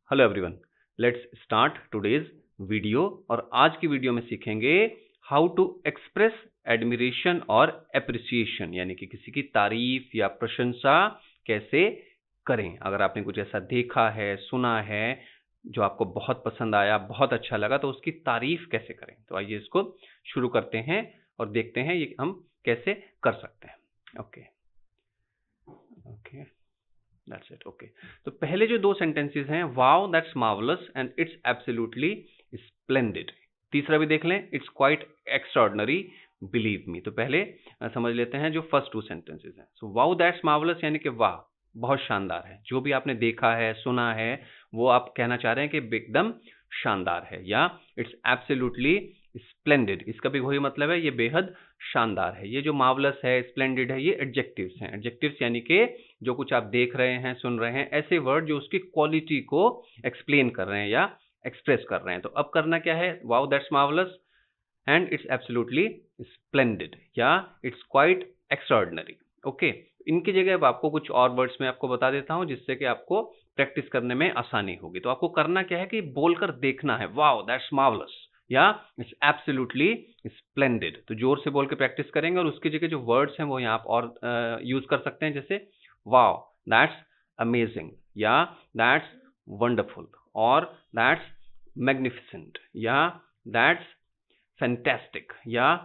Hello everyone, let's start today's video. और आज की वीडियो में सीखेंगे हाउ टू एक्सप्रेस एडमिरेशन और एप्रिसिएशन, यानी कि किसी की तारीफ या प्रशंसा कैसे करें। अगर आपने कुछ ऐसा देखा है, सुना है जो आपको बहुत पसंद आया, बहुत अच्छा लगा, तो उसकी तारीफ कैसे करें। तो आइए इसको शुरू करते हैं और देखते हैं ये हम कैसे कर सकते हैं। Okay okay that's it. Okay, तो पहले जो दो सेंटेंसेस हैं, wow that's marvellous and it's absolutely splendid. तीसरा भी देख लें, it's quite extraordinary believe me. तो पहले समझ लेते हैं जो फर्स्ट टू सेंटेंसेस हैं। सो वाओ दैट्स मार्वलस यानी कि वाह, बहुत शानदार है। जो भी आपने देखा है, सुना है, वो आप कहना चाह रहे हैं कि एकदम शानदार है। या इट्स एब्सोल्युटली स्प्लेंडिड, इसका भी वही मतलब है, ये बेहद शानदार है। ये जो मार्वलस है, स्प्लेंडिड है, ये एडजेक्टिव्स हैं। एडजेक्टिव्स यानी कि जो कुछ आप देख रहे हैं, सुन रहे हैं, ऐसे वर्ड जो उसकी क्वालिटी को एक्सप्लेन कर रहे हैं या एक्सप्रेस कर रहे हैं। तो अब करना क्या है, wow that's marvellous and it's absolutely splendid या इट्स क्वाइट एक्स्ट्राऑर्डिनरी। ओके, इनकी जगह अब आपको कुछ और वर्ड्स में आपको बता देता हूं जिससे कि आपको प्रैक्टिस करने में आसानी होगी। तो आपको करना क्या है कि बोलकर देखना है, वाओ दैट्स मार्वलस या इट्स एब्सोल्युटली स्प्लेंडिड। तो जोर से बोल के प्रैक्टिस करेंगे और उसकी जगह जो वर्ड्स हैं वो यहाँ आप और यूज कर सकते हैं, जैसे वाओ दैट्स अमेजिंग या दैट्स वंडरफुल और दैट्स मैग्निफिसेंट या दैट्स फैंटास्टिक या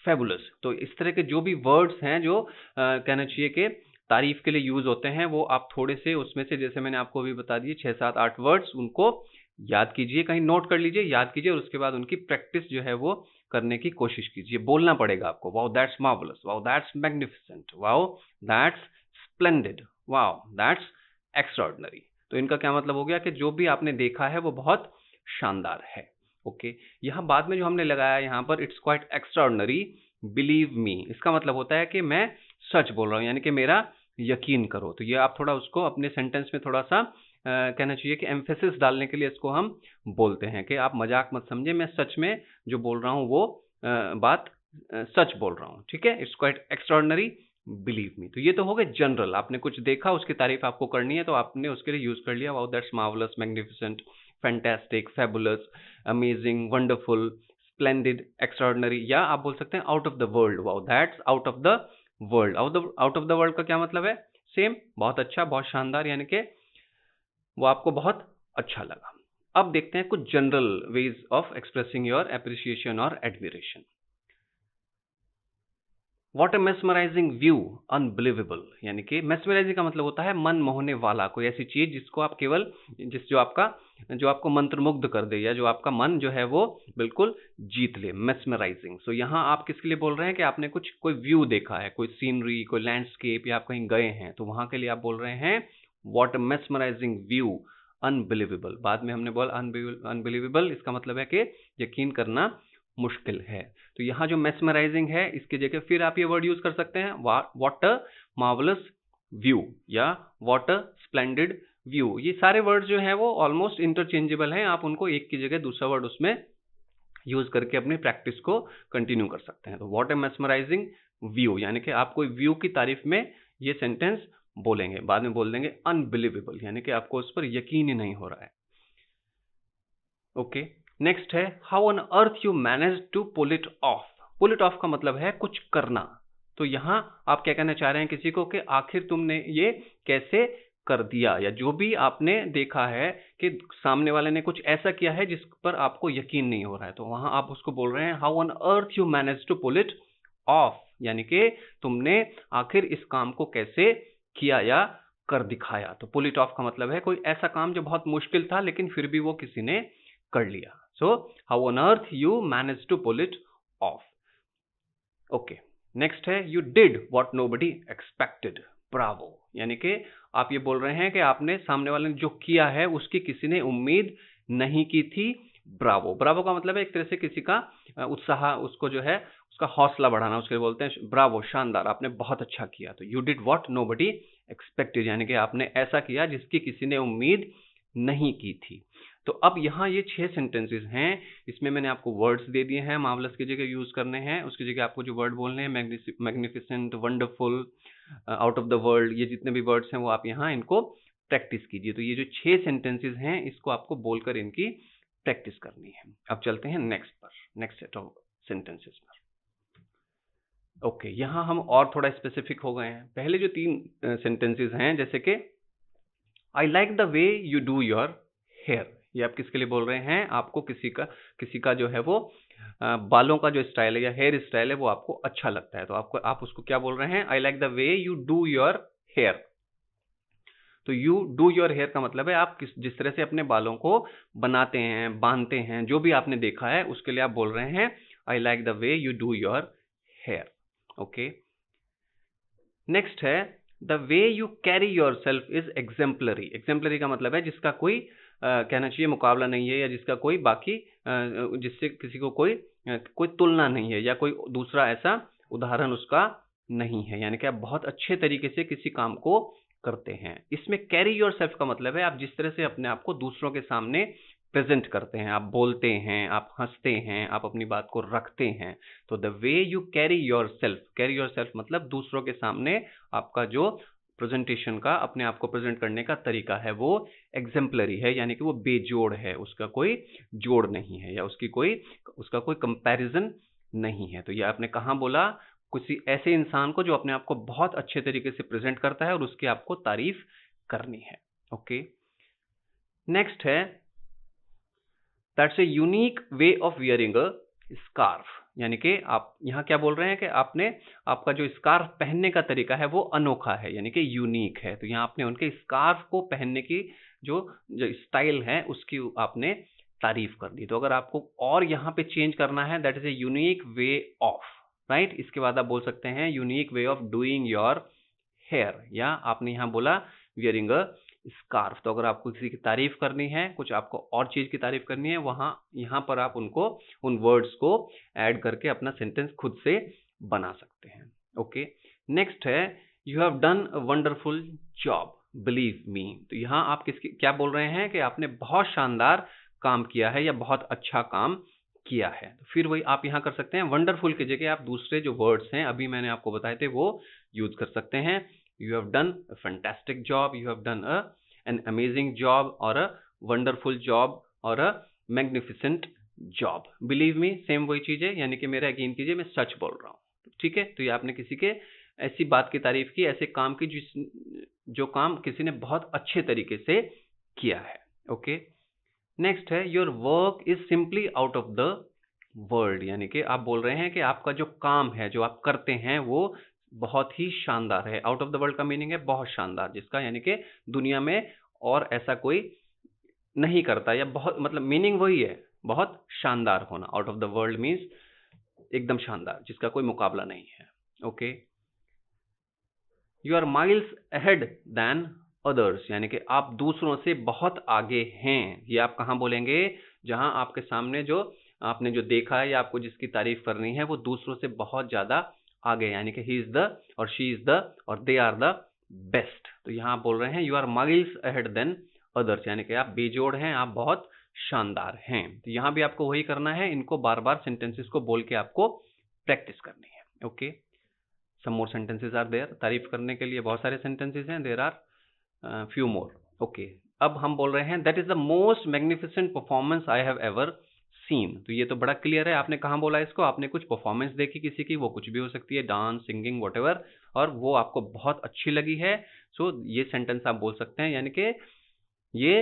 फेबुलस। तो इस तरह के जो भी वर्ड्स हैं जो कहना चाहिए कि तारीफ के लिए यूज होते हैं, वो आप थोड़े से उसमें से, जैसे मैंने आपको अभी बता दिए 6, 7, 8 वर्ड्स, उनको याद कीजिए, कहीं नोट कर लीजिए, याद कीजिए और उसके बाद उनकी प्रैक्टिस जो है वो करने की कोशिश कीजिए। बोलना पड़ेगा आपको, wow that's marvellous, wow that's magnificent, wow that's splendid, wow that's extraordinary. तो इनका क्या मतलब हो गया कि जो भी आपने देखा है वो बहुत शानदार है। ओके, यहाँ बाद में जो हमने लगाया यहाँ पर, it's quite extraordinary believe me, इसका मतलब होता है कि मैं सच बोल रहा हूँ, यानी कि मेरा यकीन करो। तो ये आप थोड़ा उसको अपने सेंटेंस में थोड़ा सा कहना चाहिए कि एम्फेसिस डालने के लिए इसको हम बोलते हैं कि आप मजाक मत समझे, मैं सच में जो बोल रहा हूँ वो बात सच बोल रहा हूँ। ठीक है, it's quite extraordinary believe me. तो ये तो हो गए जनरल, आपने कुछ देखा, उसकी तारीफ आपको करनी है तो आपने उसके लिए यूज कर लिया, wow that's marvellous, magnificent, fantastic, fabulous, amazing, wonderful, splendid, extraordinary. या आप बोल सकते हैं out of the world, wow that's out of the world. Out of the world का क्या मतलब है, सेम, बहुत अच्छा, बहुत शानदार, यानी कि वो आपको बहुत अच्छा लगा। अब देखते हैं कुछ general ways of expressing your appreciation और admiration. What a mesmerising view, unbelievable, यानी कि मेस्मराइजिंग का मतलब होता है मन मोहने वाला, कोई ऐसी चीज जिसको आप केवल जो आपको मंत्रमुग्ध कर दे या जो आपका मन जो है वो बिल्कुल जीत ले, मेस्मराइजिंग। सो यहाँ आप किसके लिए बोल रहे हैं कि आपने कोई व्यू देखा है, कोई सीनरी, कोई लैंडस्केप, या आप कहीं गए हैं, तो वहां के लिए आप बोल रहे हैं what a mesmerising view, unbelievable. बाद में हमने बोला अनबिलीवेबल, इसका मतलब है कि यकीन करना मुश्किल है। तो यहाँ जो मेस्मराइजिंग है, इसकी जगह फिर आप ये वर्ड यूज कर सकते हैं, व्हाट अ मार्वलस व्यू या व्हाट अ स्प्लेंडिड व्यू। ये सारे वर्ड जो हैं वो ऑलमोस्ट इंटरचेंजेबल हैं, आप उनको एक की जगह दूसरा वर्ड उसमें यूज करके अपनी प्रैक्टिस को कंटिन्यू कर सकते हैं। तो व्हाट अ मेस्मराइजिंग व्यू, यानी कि आप कोई व्यू की तारीफ में ये सेंटेंस बोलेंगे, बाद में बोल देंगे अनबिलीवेबल, यानी कि आपको उस पर यकीन ही नहीं हो रहा है। ओके, नेक्स्ट है how on earth you manage to pull it off. Pull it off का मतलब है कुछ करना। तो यहां आप क्या कहना चाह रहे हैं किसी को कि आखिर तुमने ये कैसे कर दिया, या जो भी आपने देखा है कि सामने वाले ने कुछ ऐसा किया है जिस पर आपको यकीन नहीं हो रहा है, तो वहां आप उसको बोल रहे हैं how on earth you manage to pull it off, यानी कि तुमने आखिर इस काम को कैसे किया या कर दिखाया। तो पुल इट ऑफ का मतलब है कोई ऐसा काम जो बहुत मुश्किल था लेकिन फिर भी वो किसी ने कर लिया। So how on earth you manage to pull it off. Okay, next है you did what nobody expected, bravo, यानी कि आप ये बोल रहे हैं कि आपने सामने वाले ने जो किया है उसकी किसी ने उम्मीद नहीं की थी, ब्रावो। ब्रावो का मतलब है एक तरह से किसी का उत्साह, उसको जो है उसका हौसला बढ़ाना, उसके बोलते हैं ब्रावो, शानदार, आपने बहुत अच्छा किया। तो you did what nobody expected, यानी कि आपने ऐसा किया जिसकी किसी ने उम्मीद नहीं की थी। तो अब यहाँ ये 6 सेंटेंसेस हैं, इसमें मैंने आपको वर्ड्स दे दिए हैं, मार्वलस की जगह यूज करने हैं, उसकी जगह आपको जो वर्ड बोलने हैं, magnificent, wonderful, out of the world, ये जितने भी वर्ड्स हैं वो आप यहाँ इनको प्रैक्टिस कीजिए। तो ये जो 6 सेंटेंसेस हैं इसको आपको बोलकर इनकी प्रैक्टिस करनी है। अब चलते हैं नेक्स्ट सेट ऑफ सेंटेंसेस पर। ओके, यहाँ हम और थोड़ा स्पेसिफिक हो गए हैं। पहले जो 3 सेंटेंसेस हैं, जैसे कि I like the way you do your hair, ये आप किसके लिए बोल रहे हैं? आपको किसी का जो है वो बालों का जो स्टाइल है या हेयर स्टाइल है वो आपको अच्छा लगता है, तो आप उसको क्या बोल रहे हैं? I like the way you do your hair. तो यू डू योर हेयर का मतलब है आप जिस तरह से अपने बालों को बनाते हैं, बांधते हैं, जो भी आपने देखा है उसके लिए आप बोल रहे हैं I like the way you do your hair. Okay, next है the way you carry yourself is exemplary. Exemplary का मतलब है जिसका कोई कहना चाहिए मुकाबला नहीं है, या जिसका कोई बाकी जिससे किसी को कोई तुलना नहीं है, या कोई दूसरा ऐसा उदाहरण उसका नहीं है, यानी कि आप बहुत अच्छे तरीके से किसी काम को करते हैं। इसमें कैरी योर सेल्फ का मतलब है आप जिस तरह से अपने आप को दूसरों के सामने प्रेजेंट करते हैं, आप बोलते हैं, आप हंसते हैं, आप अपनी बात को रखते हैं। तो the way you carry your self मतलब दूसरों के सामने आपका जो प्रेजेंटेशन का, अपने आप को प्रेजेंट करने का तरीका है वो एग्जेम्पलरी है, यानी कि वो बेजोड़ है, उसका कोई जोड़ नहीं है, या उसका कोई कंपैरिजन नहीं है। तो ये आपने कहाँ बोला? किसी ऐसे इंसान को जो अपने आप को बहुत अच्छे तरीके से प्रेजेंट करता है और उसकी आपको तारीफ करनी है। ओके, नेक्स्ट है that's a unique way of wearing a scarf, यानी कि आप यहाँ क्या बोल रहे हैं कि आपका जो स्कार्फ पहनने का तरीका है वो अनोखा है, यानी कि यूनिक है। तो यहाँ आपने उनके स्कार्फ को पहनने की जो स्टाइल है उसकी आपने तारीफ कर दी। तो अगर आपको और यहाँ पे चेंज करना है, that is a unique way of, right. इसके बाद आप बोल सकते हैं unique way of doing your hair, या आपने यहाँ बोला वियरिंग अ स्कार्फ। तो अगर आपको किसी की तारीफ करनी है, कुछ आपको और चीज की तारीफ करनी है, यहाँ पर आप उन वर्ड्स को ऐड करके अपना सेंटेंस खुद से बना सकते हैं। ओके, नेक्स्ट है you have done a wonderful job believe me. तो यहाँ आप क्या बोल रहे हैं कि आपने बहुत शानदार काम किया है या बहुत अच्छा काम किया है। तो फिर वही आप यहाँ कर सकते हैं, वंडरफुल की जगह आप दूसरे जो वर्ड्स हैं अभी मैंने आपको बताए थे वो यूज कर सकते हैं। You have done a fantastic job, you have done an amazing job, or a wonderful job, or a magnificent job. Believe me, same वही चीज है, यानी कि मेरा यकीन कीजिए मैं सच बोल रहा हूँ। ठीक है, तो ये आपने किसी के ऐसी बात की तारीफ की, ऐसे काम की जो काम किसी ने बहुत अच्छे तरीके से किया है। ओके, नेक्स्ट है your work is simply out of the world, यानी कि आप बोल रहे हैं कि आपका जो काम है, जो आप करते हैं वो बहुत ही शानदार है। आउट ऑफ द वर्ल्ड का मीनिंग है बहुत शानदार, जिसका यानी कि दुनिया में और ऐसा कोई नहीं करता, या बहुत मतलब मीनिंग वही है, बहुत शानदार होना। Out of the world means एकदम शानदार, जिसका कोई मुकाबला नहीं है। Okay, you are miles ahead than others, यानी कि आप दूसरों से बहुत आगे हैं। ये आप कहाँ बोलेंगे? जहां आपके सामने जो आपने जो देखा है या आपको जिसकी तारीफ करनी है वो दूसरों से बहुत ज्यादा आगे, यानी कि ही इज द और शी इज द और दे आर द बेस्ट। तो यहाँ आप बोल रहे हैं you are miles ahead than others, यानी कि आप बेजोड़ हैं, आप बहुत शानदार हैं। तो यहाँ भी आपको वही करना है, इनको बार बार सेंटेंसेस को बोल के आपको प्रैक्टिस करनी है। Okay, some more sentences are there, तारीफ करने के लिए बहुत सारे सेंटेंसेस हैं, there are few more. Okay, अब हम बोल रहे हैं that is the most magnificent performance I have ever seen. तो ये तो बड़ा क्लियर है, आपने कहाँ बोला इसको? आपने कुछ परफॉर्मेंस देखी किसी की, वो कुछ भी हो सकती है, डांस, सिंगिंग, व्हाटएवर, और वो आपको बहुत अच्छी लगी है। सो ये सेंटेंस आप बोल सकते हैं, यानी कि ये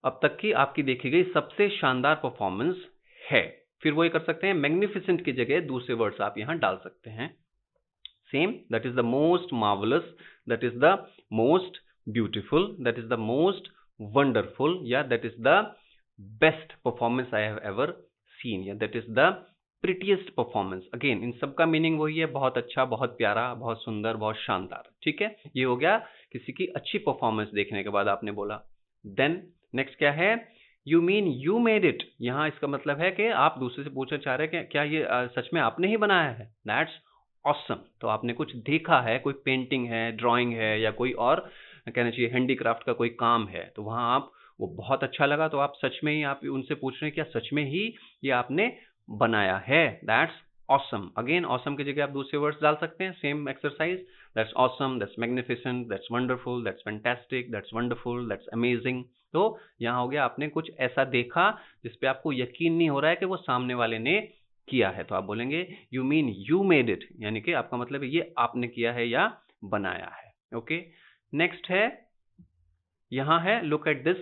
अब तक की आपकी देखी गई सबसे शानदार परफॉर्मेंस है। फिर वो ये कर सकते हैं, मैग्निफिसेंट की जगह दूसरे वर्ड्स आप यहाँ डाल सकते हैं। Same, that is the most marvellous, that is the most beautiful, that is the most wonderful, या that is the best performance I have ever seen, या that is the prettiest performance. Again इन सब का meaning वही है, बहुत अच्छा, बहुत प्यारा, बहुत सुंदर, बहुत शानदार। ठीक है, ये हो गया किसी की अच्छी परफॉर्मेंस देखने के बाद आपने बोला। देन नेक्स्ट क्या है? You mean you made it. यहाँ इसका मतलब है कि आप दूसरे से पूछना चाह रहे हैं कि क्या ये सच में आपने ही बनाया है। That's awesome. तो आपने कुछ देखा है, कोई पेंटिंग है, ड्राइंग है, या कोई और कहना चाहिए हैंडीक्राफ्ट का कोई काम है, तो वहां आप वो बहुत अच्छा लगा, तो आप सच में ही आप उनसे पूछ रहे हैं क्या सच में ही ये आपने बनाया है। दैट्स ऑसम, अगेन ऑसम की जगह आप दूसरे वर्ड्स डाल सकते हैं, same exercise, that's awesome, that's magnificent, that's wonderful, that's fantastic, that's wonderful, that's amazing. तो यहाँ हो गया आपने कुछ ऐसा देखा जिसपे आपको यकीन नहीं हो रहा है कि वो सामने वाले ने किया है, तो आप बोलेंगे you mean you made it, यानी कि आपका मतलब है ये आपने किया है या बनाया है। ओके, नेक्स्ट है, यहाँ है look at this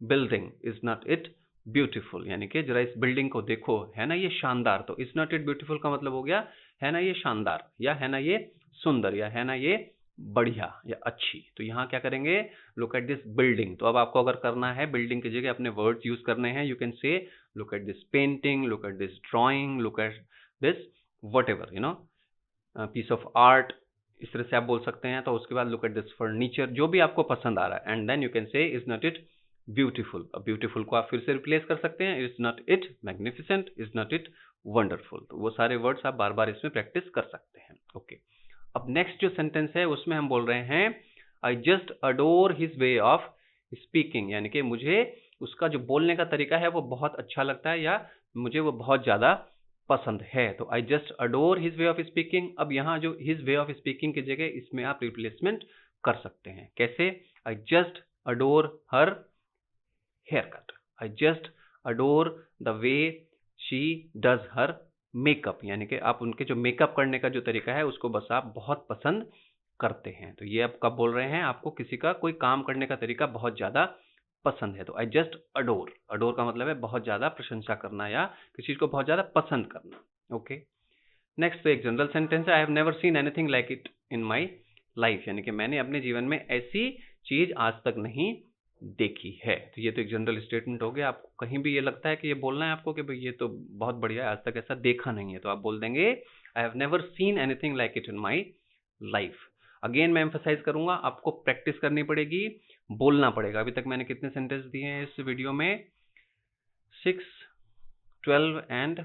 building, is not it beautiful, यानी कि जरा इस बिल्डिंग को देखो, है ना ये शानदार। तो इज नॉट इट ब्यूटीफुल का मतलब हो गया है ना ये शानदार, या है ना ये सुंदर, या है ना ये बढ़िया या अच्छी। तो यहाँ क्या करेंगे, लुक एट दिस बिल्डिंग। तो अब आपको अगर करना है बिल्डिंग की जगह अपने वर्ड्स यूज करने हैं, you can say look at this painting, look at this drawing, look at this whatever you know piece of art, इस तरह से आप बोल सकते हैं। तो उसके बाद लुक एट दिस फर्नीचर, जो भी आपको पसंद आ रहा है, and then you can say is not it beautiful. अब ब्यूटीफुल को आप फिर से रिप्लेस कर सकते हैं, is not it magnificent, is not it wonderful. तो वो सारे वर्ड्स आप बार बार इसमें प्रैक्टिस कर सकते हैं। ओके, अब नेक्स्ट जो सेंटेंस है उसमें हम बोल रहे हैं आई just adore his way of speaking, यानी कि मुझे उसका जो बोलने का तरीका है वो बहुत अच्छा लगता है, या मुझे वो बहुत ज्यादा पसंद है। तो आई just adore his way of speaking. अब यहाँ जो हिज वे ऑफ स्पीकिंग की जगह इसमें आप रिप्लेसमेंट कर सकते हैं, कैसे, I just adore her haircut, I just adore the way she does her makeup, यानी कि आप उनके जो मेकअप करने का जो तरीका है उसको बस आप बहुत पसंद करते हैं। तो ये आप कब बोल रहे हैं, आपको किसी का कोई काम करने का तरीका बहुत ज्यादा पसंद है। तो आई जस्ट अडोर, अडोर का मतलब है बहुत ज्यादा प्रशंसा करना या किसी चीज को बहुत ज्यादा पसंद करना। ओके, नेक्स्ट तो एक जनरल सेंटेंस है, I have never seen anything like it in my life, यानी कि मैंने अपने जीवन में ऐसी चीज आज तक नहीं देखी है। तो ये तो एक जनरल स्टेटमेंट हो गया। आपको कहीं भी ये लगता है कि ये बोलना है आपको कि भाई ये तो बहुत बढ़िया है, आज तक ऐसा देखा नहीं है, तो आप बोल देंगे I have never seen anything like it in my life. Again मैं एम्फसाइज करूंगा, आपको प्रैक्टिस करनी पड़ेगी, बोलना पड़ेगा। अभी तक मैंने कितने सेंटेंस दिए हैं इस वीडियो में, 6, 12 एंड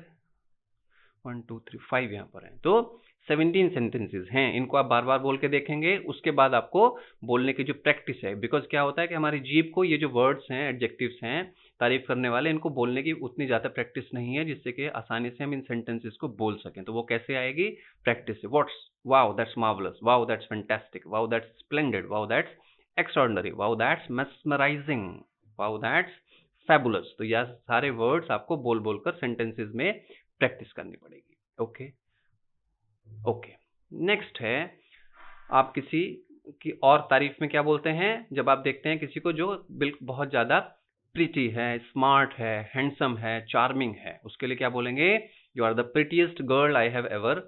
1 2 3 5 यहाँ पर है, तो 17 सेंटेंसेस हैं। इनको आप बार बार बोल के देखेंगे, उसके बाद आपको बोलने की जो प्रैक्टिस है, बिकॉज क्या होता है कि हमारी जीभ को ये जो वर्ड्स हैं, एडजेक्टिव्स हैं, तारीफ करने वाले, इनको बोलने की उतनी ज्यादा प्रैक्टिस नहीं है जिससे कि आसानी से हम इन सेंटेंसेस को बोल सकें। तो वो कैसे आएगी, प्रैक्टिस से। What's, wow that's marvellous, wow that's fantastic, wow that's splendid, wow that's extraordinary, wow that's mesmerising, wow that's fabulous. तो यह सारे वर्ड्स आपको बोल बोलकर सेंटेंसेस में प्रैक्टिस करनी पड़ेगी। ओके ओके, नेक्स्ट है, आप किसी की और तारीफ में क्या बोलते हैं, जब आप देखते हैं किसी को जो बिल्कुल बहुत ज्यादा प्रिटी है, स्मार्ट है, हैंडसम है, चार्मिंग है, उसके लिए क्या बोलेंगे, you are the prettiest girl I have ever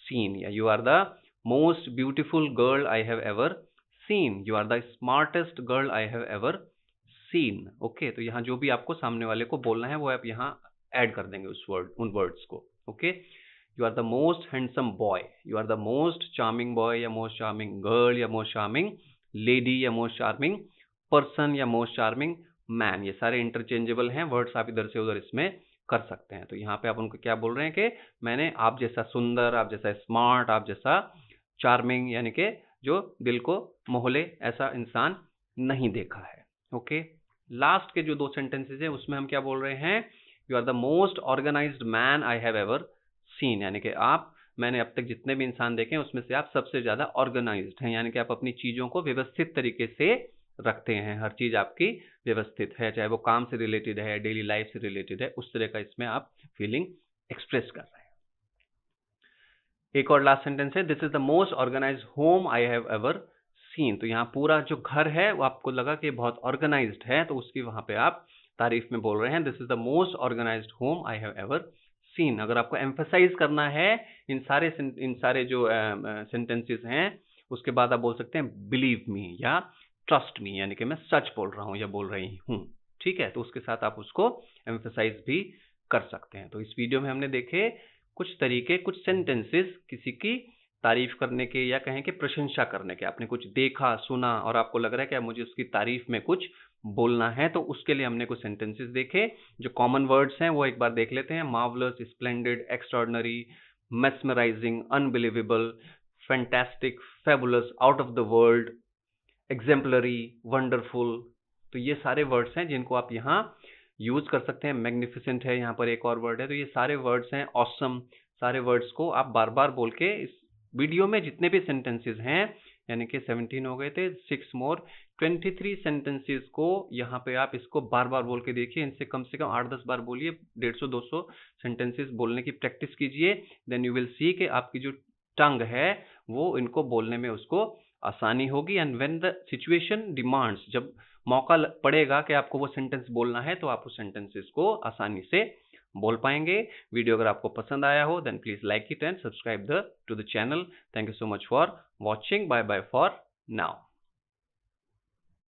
seen, या you are the most beautiful girl I have ever seen, you are the smartest girl I have ever seen. Okay, तो यहाँ जो भी आपको सामने वाले को बोलना है वो आप यहाँ ऐड कर देंगे उस वर्ड, उन वर्ड्स को। Okay, you are the most handsome boy, you are the most charming boy, या मोस्ट चार्मिंग गर्ल, या मोस्ट चार्मिंग लेडी, या मोस्ट चार्मिंग पर्सन, या मोस्ट चार्मिंग मैन। ये सारे इंटरचेंजेबल हैं वर्ड्स, आप इधर से उधर इसमें कर सकते हैं। तो यहाँ पे आप उनको क्या बोल रहे हैं कि मैंने आप जैसा सुंदर, आप जैसा स्मार्ट, आप जैसा चार्मिंग, यानी कि जो दिल को मोहले, ऐसा इंसान नहीं देखा है। ओके, लास्ट के जो 2 सेंटेंसेस हैं उसमें हम क्या बोल रहे हैं, you are the most organised man I have ever seen, यानी कि आप, मैंने अब तक जितने भी इंसान देखे हैं उसमें से आप सबसे ज्यादा ऑर्गेनाइज्ड हैं, यानी कि आप अपनी चीजों को व्यवस्थित तरीके से रखते हैं, हर चीज आपकी व्यवस्थित है, चाहे वो काम से रिलेटेड है, डेली लाइफ से रिलेटेड है, उस तरह का इसमें आप फीलिंग एक्सप्रेस कर रहे हैं। एक और लास्ट सेंटेंस है, this is the most organised home I have ever seen. तो यहाँ पूरा जो घर है वो आपको लगा कि बहुत ऑर्गेनाइज्ड है, तो उसकी वहां पे आप तारीफ में बोल रहे हैं, this is the most organised home I have ever seen. अगर आपको एम्फसाइज करना है इन सारे जो सेंटेंसेस हैं, उसके बाद आप बोल सकते हैं बिलीव मी या ट्रस्ट मी, यानी कि मैं सच बोल रहा हूं या बोल रही हूं। ठीक है, तो उसके साथ आप उसको एम्फसाइज भी कर सकते हैं। तो इस वीडियो में हमने देखे कुछ तरीके, कुछ सेंटेंसेस किसी की तारीफ करने के, या कहें कि प्रशंसा करने के। आपने कुछ देखा, सुना और आपको लग रहा है कि मुझे उसकी तारीफ में कुछ बोलना है, तो उसके लिए हमने कुछ सेंटेंसेस देखे। जो कॉमन वर्ड्स हैं वो एक बार देख लेते हैं, marvellous, splendid, extraordinary, mesmerising, unbelievable, fantastic, fabulous, out of the world, exemplary, wonderful. तो ये सारे वर्ड्स हैं जिनको आप यहाँ यूज कर सकते हैं। मैग्निफिसेंट है, यहाँ पर एक और वर्ड है, तो ये सारे वर्ड्स हैं। ऑसम, सारे वर्ड्स को आप बार बार बोल के इस वीडियो में जितने भी सेंटेंसेस हैं, यानी कि 17 हो गए थे, 6 मोर 23 सेंटेंसेस को यहाँ पे आप इसको बार बार बोल के देखिए। इनसे कम से कम 8-10 बार बोलिए, 150-200 सेंटेंसेस बोलने की प्रैक्टिस कीजिए। देन यू विल सी कि आपकी जो टंग है वो इनको बोलने में उसको आसानी होगी। And when the situation demands, जब मौका पड़ेगा कि आपको वो सेंटेंस बोलना है, तो आप उस सेंटेंसेस को आसानी से बोल पाएंगे। वीडियो अगर आपको पसंद आया हो then please like it and subscribe to the channel. Thank you so much for watching. Bye bye for now.